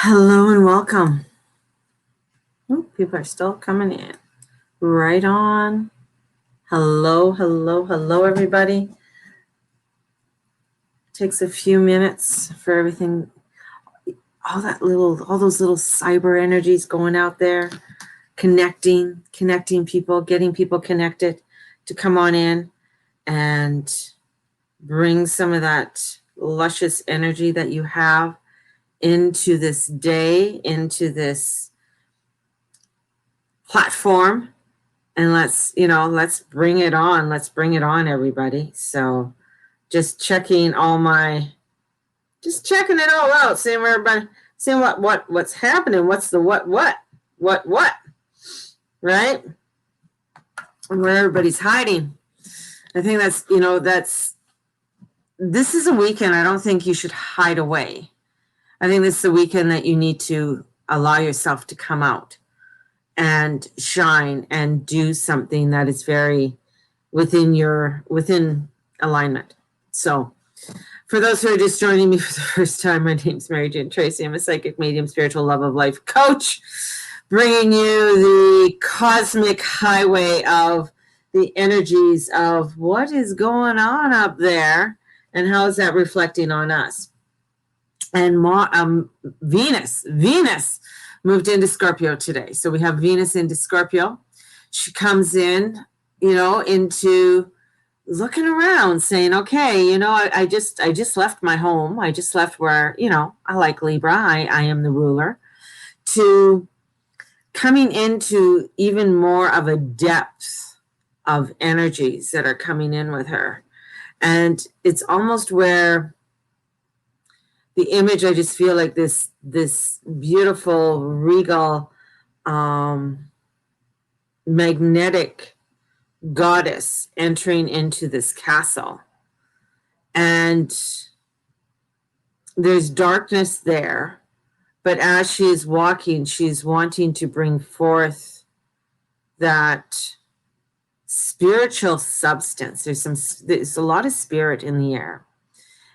Hello and welcome. Oh, people are still coming in. Right on. Hello, hello, hello, everybody. Takes a few minutes for everything, all those little cyber energies going out there, connecting people, getting people connected to come on in and bring some of that luscious energy that you have into this day, into this platform. And let's bring it on. Let's bring it on, everybody. So just checking it all out, seeing where everybody, seeing what's happening, what's the what, right? And where everybody's hiding. I think this is a weekend I don't think you should hide away. I think this is a weekend that you need to allow yourself to come out and shine and do something that is very within alignment. So for those who are just joining me for the first time, my name is Mary Jane Tracy. I'm a psychic medium, spiritual love of life coach, bringing you the cosmic highway of the energies of what is going on up there and how is that reflecting on us. And Venus moved into Scorpio today. So we have Venus into Scorpio. She comes in, into looking around saying, okay, I just left my home. I just left where, I like Libra. I am the ruler, to coming into even more of a depth of energies that are coming in with her. And it's almost where the image, I just feel like this beautiful, regal, magnetic goddess entering into this castle. And there's darkness there, but as she is walking, she's wanting to bring forth that spiritual substance. There's a lot of spirit in the air,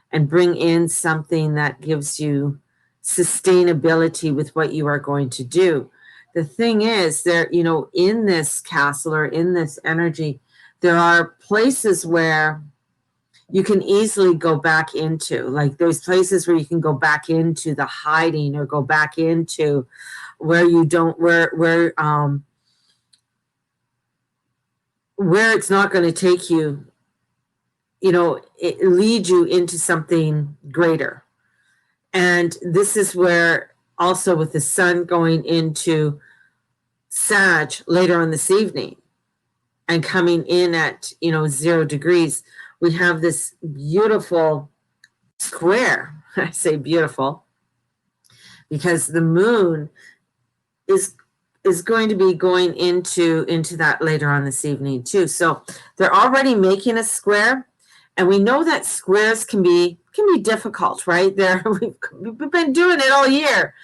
and bring in something that gives you sustainability with what you are going to do. The thing is, there, in this castle or in this energy, there are places where you can easily go back into, like there's places where you can go back into the hiding, or go back into where you don't, where it's not going to take you, it leads you into something greater. And this is where also, with the sun going into Sag later on this evening and coming in at 0 degrees, we have this beautiful square. I say beautiful because the moon is going to be going into that later on this evening too. So they're already making a square, and we know that squares can be difficult, right? We've been doing it all year.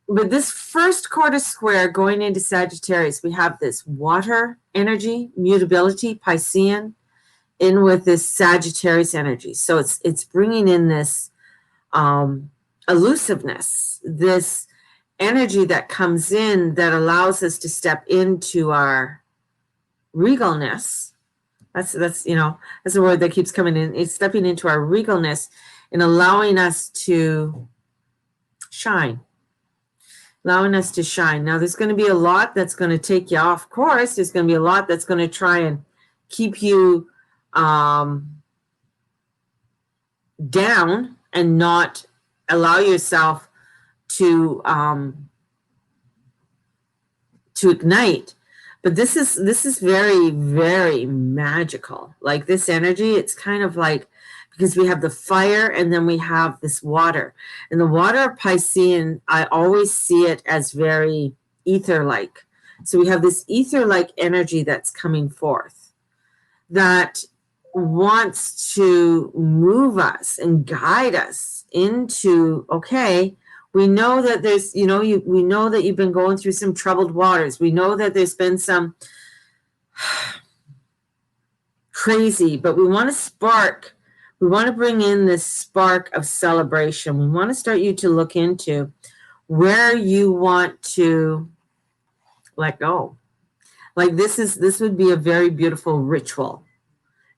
But this first quarter square going into Sagittarius, we have this water energy, mutability, Piscean, in with this Sagittarius energy. So it's bringing in this elusiveness, this energy that comes in that allows us to step into our regalness. That's a word that keeps coming in. It's stepping into our regalness and allowing us to shine. Now there's going to be a lot that's going to take you off course. There's going to be a lot that's going to try and keep you down and not allow yourself to ignite. But this is very, very magical. Like this energy, it's kind of like, because we have the fire and then we have this water. And the water of Piscean, I always see it as very ether-like. So we have this ether-like energy that's coming forth that wants to move us and guide us into, okay, we know that there's, we know that you've been going through some troubled waters. We know that there's been some crazy, but we want to bring in this spark of celebration. We want to start you to look into where you want to let go. Like this would be a very beautiful ritual.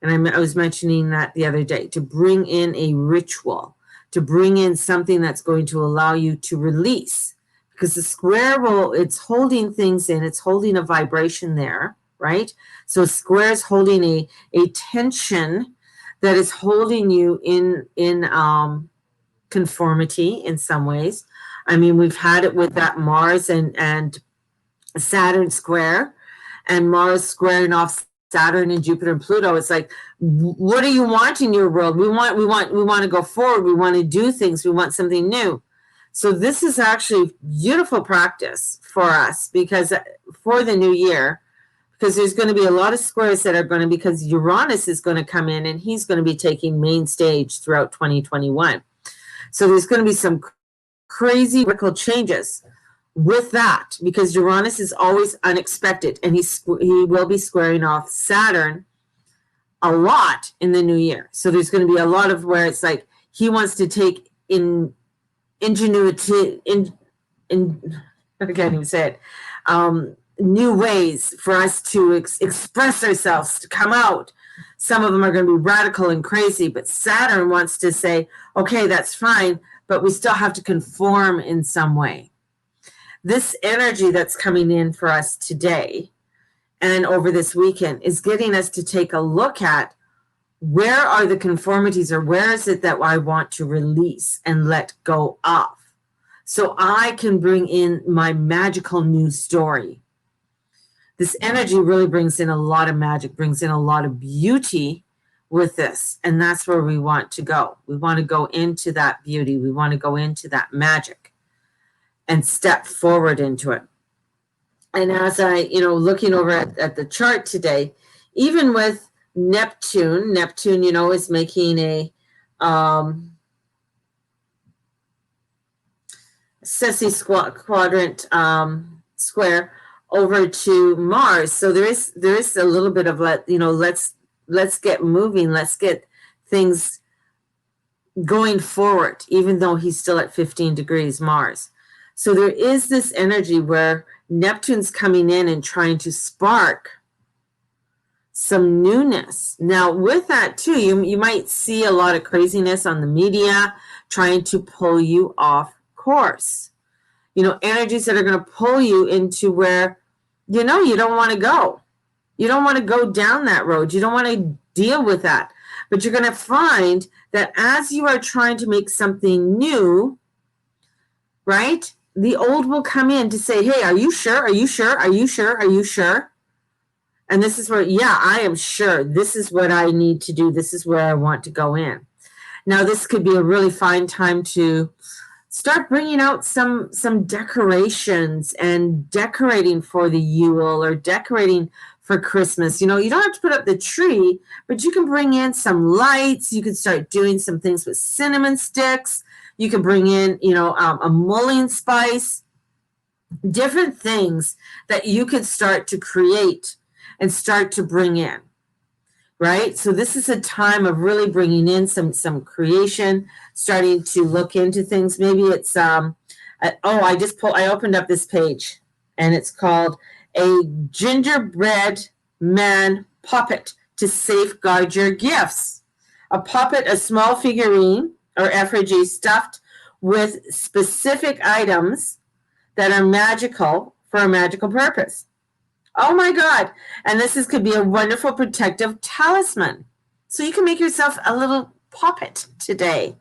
And I was mentioning that the other day, to bring in a ritual, to bring in something that's going to allow you to release. Because the square it's holding things in, it's holding a vibration there, right? So square is holding a tension that is holding you in conformity in some ways. I mean, we've had it with that Mars and Saturn square, and Mars squaring off Saturn and Jupiter and Pluto. It's like, what do you want in your world? We want to go forward. We want to do things. We want something new. So this is actually beautiful practice for us, because for the new year, because there's going to be a lot of squares that are going to, because Uranus is going to come in and he's going to be taking main stage throughout 2021. So there's going to be some crazy radical changes with that, because Uranus is always unexpected, and he will be squaring off Saturn a lot in the new year. So there's going to be a lot of where it's like he wants to take in ingenuity, I can't even say it, new ways for us to express ourselves, to come out. Some of them are going to be radical and crazy, but Saturn wants to say, okay, that's fine, but we still have to conform in some way. This energy that's coming in for us today and over this weekend is getting us to take a look at, where are the conformities, or where is it that I want to release and let go of, so I can bring in my magical new story. This energy really brings in a lot of magic, brings in a lot of beauty with this, and that's where we want to go. We want to go into that beauty. We want to go into that magic and step forward into it. And as I, looking over at the chart today, even with Neptune, is making a Ceci quadrant square over to Mars. So there is a little bit of let's get moving, let's get things going forward, even though he's still at 15 degrees Mars. So there is this energy where Neptune's coming in and trying to spark some newness. Now, with that too, you might see a lot of craziness on the media trying to pull you off course. Energies that are going to pull you into where, you don't want to go. You don't want to go down that road. You don't want to deal with that. But you're going to find that as you are trying to make something new, right? The old will come in to say, hey, are you sure? Are you sure? Are you sure? Are you sure? And this is where, yeah, I am sure. This is what I need to do. This is where I want to go in. Now, this could be a really fine time to start bringing out some decorations and decorating for the Yule or decorating for Christmas. You don't have to put up the tree, but you can bring in some lights. You can start doing some things with cinnamon sticks. You can bring in, a mullein spice, different things that you could start to create and start to bring in, right? So this is a time of really bringing in some creation, starting to look into things. Maybe it's, I opened up this page, and it's called A Gingerbread Man Puppet to Safeguard Your Gifts. A puppet, a small figurine or effigy stuffed with specific items that are magical for a magical purpose. Oh my God. And could be a wonderful protective talisman. So you can make yourself a little puppet today.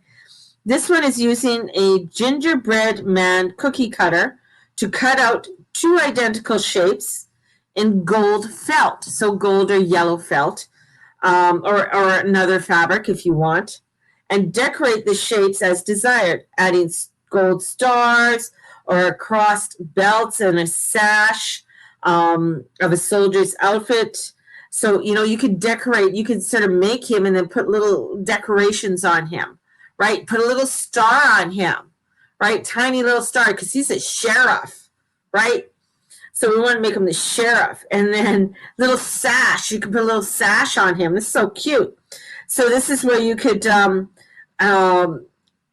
This one is using a gingerbread man cookie cutter to cut out two identical shapes in gold felt. So gold or yellow felt, or another fabric if you want, and decorate the shapes as desired, adding gold stars or crossed belts and a sash of a soldier's outfit. So, you could decorate, you could sort of make him and then put little decorations on him, right? Put a little star on him, right? Tiny little star, because he's a sheriff, right? So we want to make him the sheriff. And then little sash, you could put a little sash on him. This is so cute. So this is where you could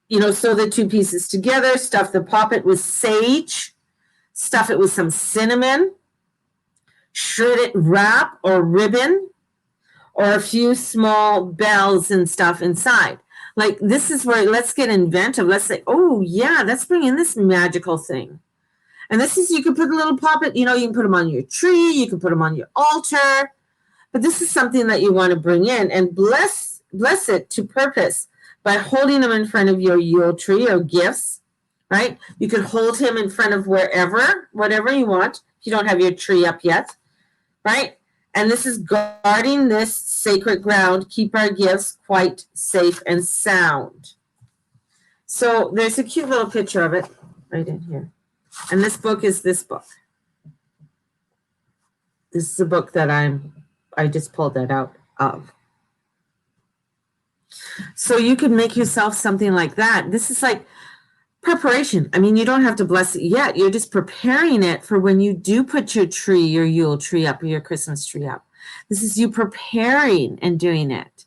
sew the two pieces together, stuff the poppet with sage, stuff it with some cinnamon, shred it wrap or ribbon, or a few small bells and stuff inside. Like, this is where, let's get inventive. Let's say, oh yeah, let's bring in this magical thing. And this is, you can put a little poppet, you can put them on your tree, you can put them on your altar, but this is something that you want to bring in and bless it to purpose by holding them in front of your Yule tree or gifts, right? You could hold him in front of whatever you want, if you don't have your tree up yet, right? And this is guarding this sacred ground, keep our gifts quite safe and sound. So there's a cute little picture of it right in here. And this book is this book. This is a book that I just pulled that out of. So you can make yourself something like that. This is like preparation. I mean, you don't have to bless it yet. You're just preparing it for when you do put your tree, your Yule tree up, or your Christmas tree up. This is you preparing and doing it.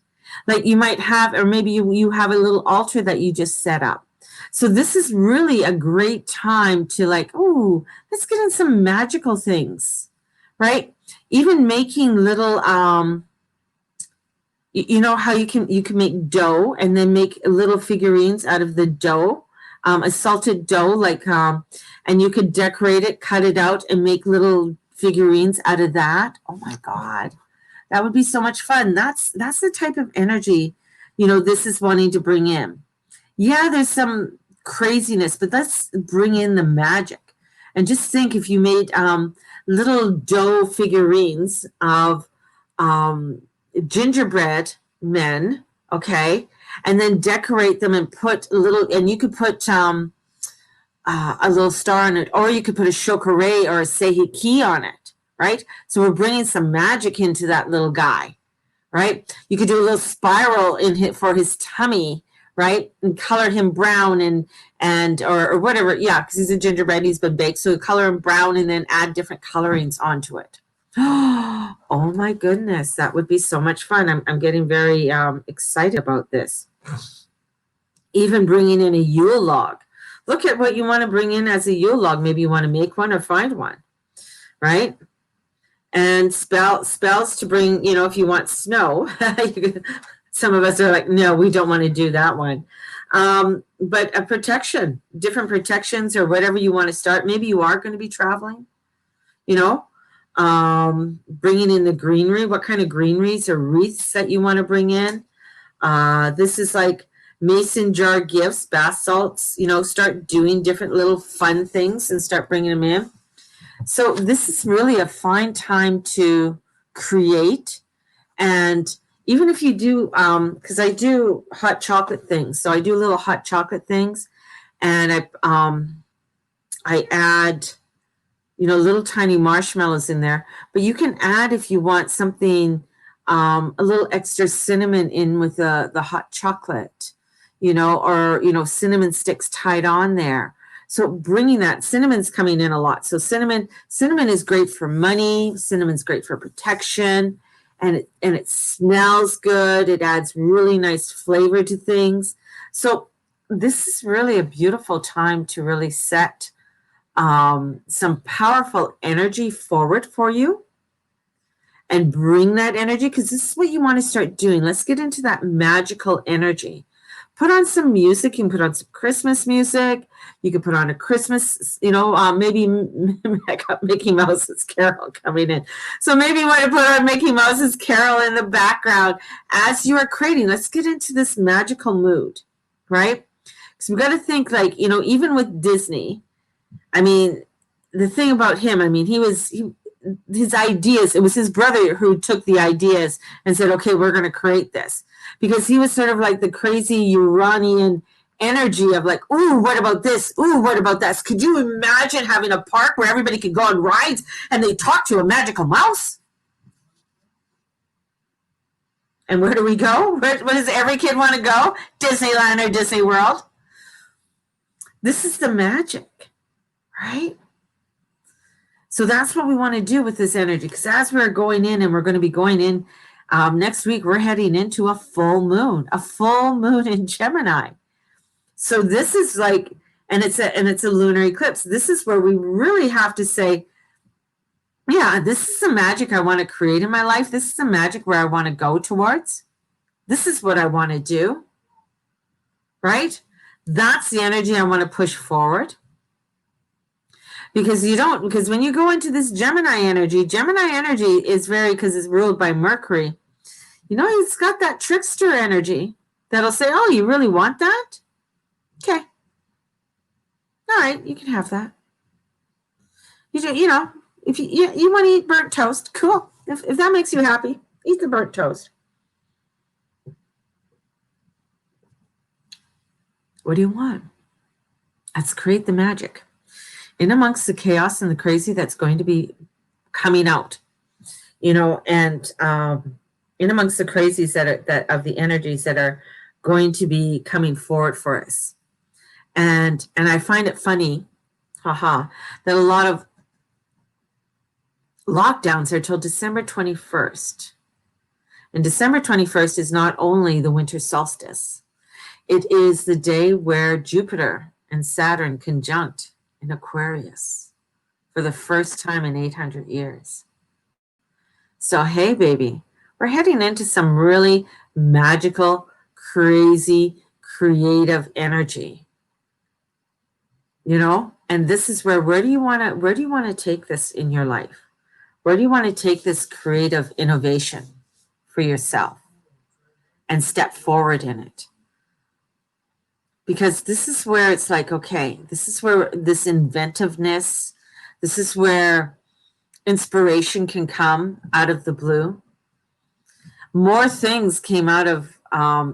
Like you might have, or maybe you have a little altar that you just set up. So this is really a great time to like, oh, let's get in some magical things, right? Even making little, you know how you can make dough and then make little figurines out of the dough, a salted dough, like, and you could decorate it, cut it out, and make little figurines out of that. Oh my God, that would be so much fun. That's the type of energy, this is wanting to bring in. Yeah, there's some craziness, but let's bring in the magic. And just think if you made little dough figurines of gingerbread men, okay, and then decorate them and put and you could put a little star on it, or you could put a shokare or a sehiki on it, right? So we're bringing some magic into that little guy, right? You could do a little spiral for his tummy, right? And color him brown or whatever. Yeah, because he's a gingerbread, he's been baked. So color him brown and then add different colorings onto it. Oh my goodness, that would be so much fun. I'm getting very excited about this. Even bringing in a Yule log. Look at what you want to bring in as a Yule log. Maybe you want to make one or find one, right? And spells to bring, if you want snow. Some of us are like, no, we don't want to do that one. But a protection, different protections or whatever you want to start. Maybe you are going to be traveling, bringing in the greenery. What kind of greeneries or wreaths that you want to bring in? This is like mason jar gifts, bath salts, start doing different little fun things and start bringing them in. So this is really a fine time to create. And even if you do, because I do hot chocolate things. So I do little hot chocolate things and I add, little tiny marshmallows in there, but you can add, if you want something, a little extra cinnamon in with the hot chocolate, or, cinnamon sticks tied on there. So bringing that, cinnamon's coming in a lot. So cinnamon is great for money. Cinnamon's great for protection, and it smells good. It adds really nice flavor to things. So this is really a beautiful time to really set some powerful energy forward for you and bring that energy, because this is what you want to start doing. Let's get into that magical energy. Put on some music. You can put on some Christmas music. You can put on a Christmas, maybe Mickey Mouse's Carol coming in. So maybe you want to put on Mickey Mouse's Carol in the background as you are creating. Let's get into this magical mood, right? So we've got to think like, even with Disney, I mean, the thing about him, I mean, his ideas, it was his brother who took the ideas and said, okay, we're going to create this, because he was sort of like the crazy Uranian energy of like, ooh, what about this? Ooh, what about this? Could you imagine having a park where everybody could go on rides and they talk to a magical mouse? And where do we go? Where does every kid want to go? Disneyland or Disney World? This is the magic, right? So that's what we want to do with this energy, because as we're going in, and we're going to be going in next week, we're heading into a full moon in Gemini. So this is like, and it's a lunar eclipse. This is where we really have to say, yeah, this is the magic I want to create in my life. This is the magic where I want to go towards. This is what I want to do, right? That's the energy I want to push forward. Because when you go into this Gemini energy is because it's ruled by Mercury. It's got that trickster energy that'll say, oh, you really want that? Okay. All right, you can have that. If you want to eat burnt toast, cool. If that makes you happy, eat the burnt toast. What do you want? Let's create the magic. In amongst the chaos and the crazy that's going to be coming out, and in amongst the crazies that of the energies that are going to be coming forward for us. And I find it funny, that a lot of lockdowns are till December 21st. And December 21st is not only the winter solstice, it is the day where Jupiter and Saturn conjunct in Aquarius for the first time in 800 years. So, hey, baby, we're heading into some really magical, crazy, creative energy. And this is where do you want to take this in your life? Where do you want to take this creative innovation for yourself and step forward in it? Because this is where it's like, okay, this is where this inventiveness, this is where inspiration can come out of the blue. More things came out of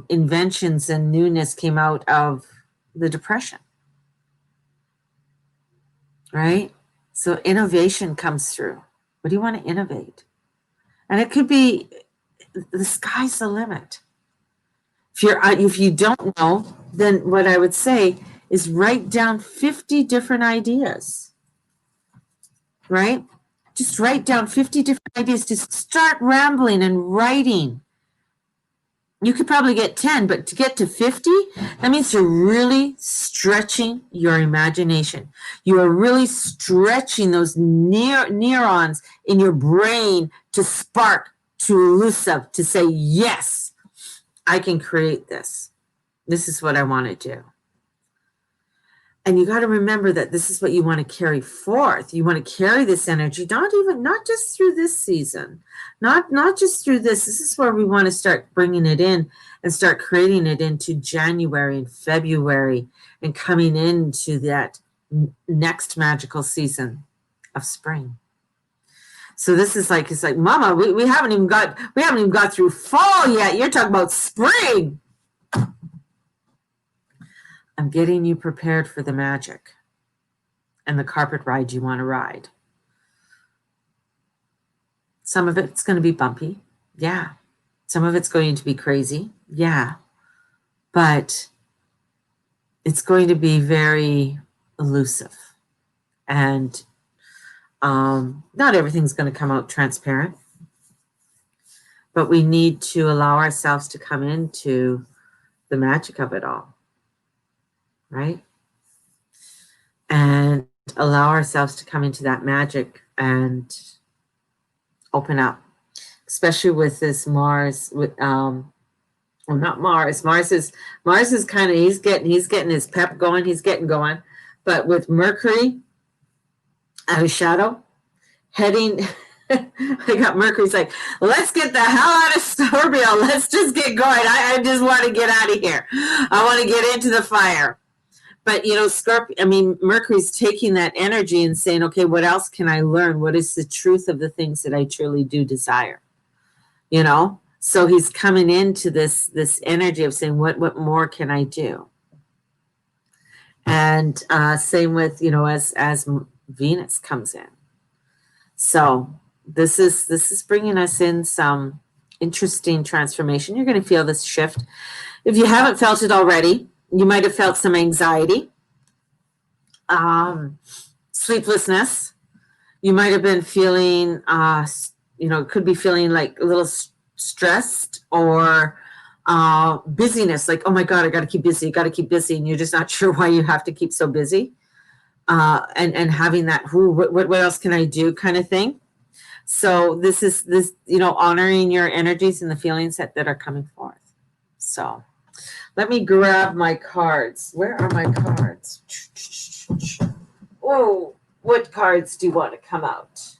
inventions, and newness came out of the Depression. Right? So innovation comes through. What do you want to innovate? And it could be, the sky's the limit. If you don't know, then what I would say is write down 50 different ideas. Right? Just write down 50 different ideas. Just start rambling and writing. You could probably get 10, but to get to 50, that means you're really stretching your imagination. You are really stretching those neurons in your brain to spark, to elusive, to say, yes, I can create this. This is what I want to do. And you got to remember that this is what you want to carry forth. You want to carry this energy, not just through this season, not just through this. This is where we want to start bringing it in and start creating it into January and February and coming into that next magical season of spring. So this is like, it's like, Mama, we haven't even got through fall yet. You're talking about spring. I'm getting you prepared for the magic and the carpet ride you want to ride. Some of it's going to be bumpy. Yeah. Some of it's going to be crazy. Yeah. But it's going to be very elusive. And not everything's going to come out transparent. But we need to allow ourselves to come into the magic of it all. Right? And allow ourselves to come into that magic and open up, especially with this Mars, not Mars. Mars is kind of, he's getting his pep going, he's getting going. But with Mercury out of shadow, heading, I got Mercury's like, let's get the hell out of Scorpio. Let's just get going. I just want to get out of here. I want to get into the fire. But, Mercury's taking that energy and saying, okay, what else can I learn? What is the truth of the things that I truly do desire? So he's coming into this energy of saying, what more can I do? And same with, as Venus comes in. So this is bringing us in some interesting transformation. You're going to feel this shift. If you haven't felt it already, you might have felt some anxiety, sleeplessness. You might have been feeling, could be feeling like a little stressed or busyness, like, oh my God, I got to keep busy, got to keep busy, and you're just not sure why you have to keep so busy. And having that, what else can I do kind of thing. So this is honoring your energies and the feelings that are coming forth. So let me grab my cards. Where are my cards? Oh, what cards do you want to come out?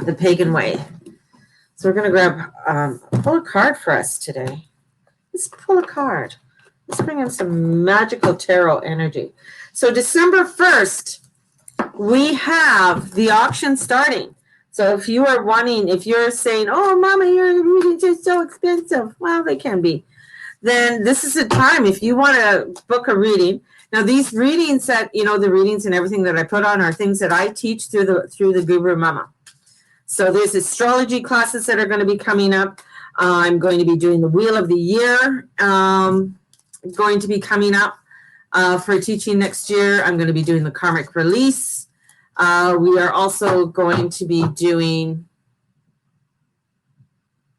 The Pagan Way. So we're going to grab, pull a card for us today. Let's pull a card. Let's bring in some magical tarot energy. So December 1st, we have the auction starting. So if you're saying, oh, Mama, your readings are so expensive. Well, they can be. Then this is the time if you want to book a reading. Now, these readings the readings and everything that I put on are things that I teach through the Guru Mama. So there's astrology classes that are going to be coming up. I'm going to be doing the Wheel of the Year, going to be coming up for teaching next year. I'm going to be doing the Karmic Release. We are also going to be doing,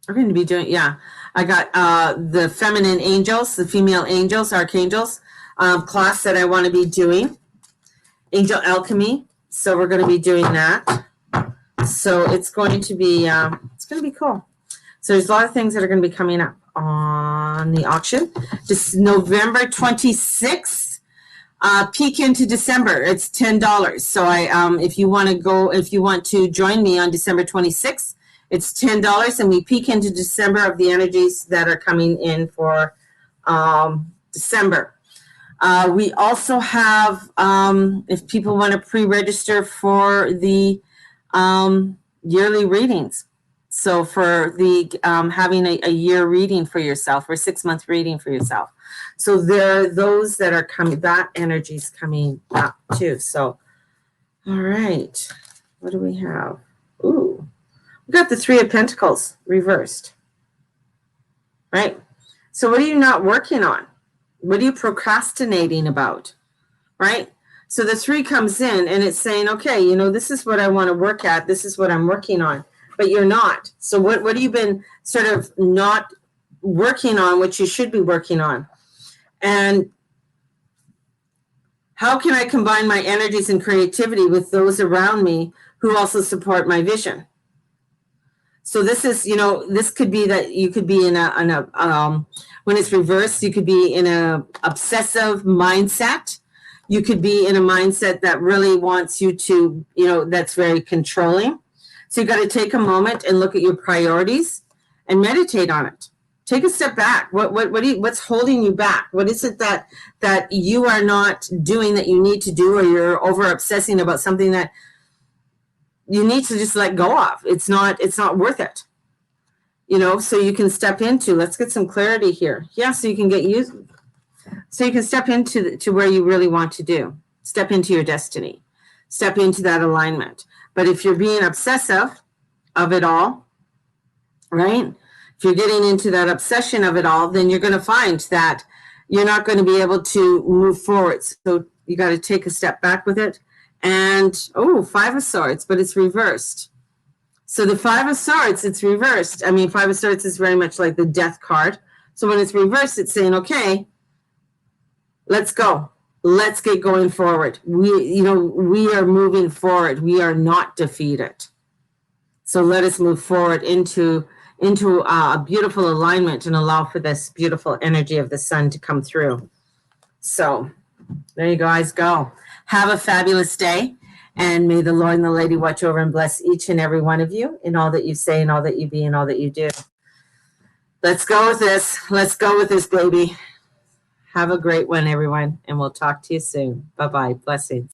I got the Feminine Angels, the Female Angels, Archangels class that I want to be doing. Angel Alchemy. So we're going to be doing that. So it's going to be cool. So there's a lot of things that are going to be coming up on the auction. Just November 26th. Peek into December. It's $10. So if you want to join me on December 26th, it's $10, and we peek into December of the energies that are coming in for December. We also have, if people want to pre-register for the yearly readings. So for the having a year reading for yourself, or 6-month reading for yourself. So there are those that are coming, that energy is coming up too. So, all right, what do we have? Ooh, we got the Three of Pentacles reversed, right? So what are you not working on? What are you procrastinating about, right? So the 3 comes in and it's saying, okay, this is what I want to work at. This is what I'm working on, but you're not. So what have you been sort of not working on, which you should be working on? And how can I combine my energies and creativity with those around me who also support my vision? So this is, this could be that you could be in when it's reversed, you could be in a obsessive mindset. You could be in a mindset that really wants you to, that's very controlling. So you got to take a moment and look at your priorities and meditate on it. Take a step back. What's holding you back? What is it that you are not doing that you need to do, or you're over obsessing about something that you need to just let go of? It's not worth it. So you can step into, let's get some clarity here. Yeah, so you can step into where you really want to do. Step into your destiny. Step into that alignment. But if you're being obsessive of it all, right? If you're getting into that obsession of it all, then you're going to find that you're not going to be able to move forward. So you got to take a step back with it. And, 5 of Swords, but it's reversed. So the 5 of Swords, it's reversed. I mean, 5 of Swords is very much like the Death card. So when it's reversed, it's saying, okay, let's go. Let's get going forward. We are moving forward. We are not defeated. So let us move forward into a beautiful alignment and allow for this beautiful energy of the sun to come through. So there you guys go. Have a fabulous day, and may the Lord and the Lady watch over and bless each and every one of you in all that you say and all that you be and all that you do. Let's go with this. Let's go with this, baby. Have a great one, everyone, and we'll talk to you soon. Bye-bye. Blessings.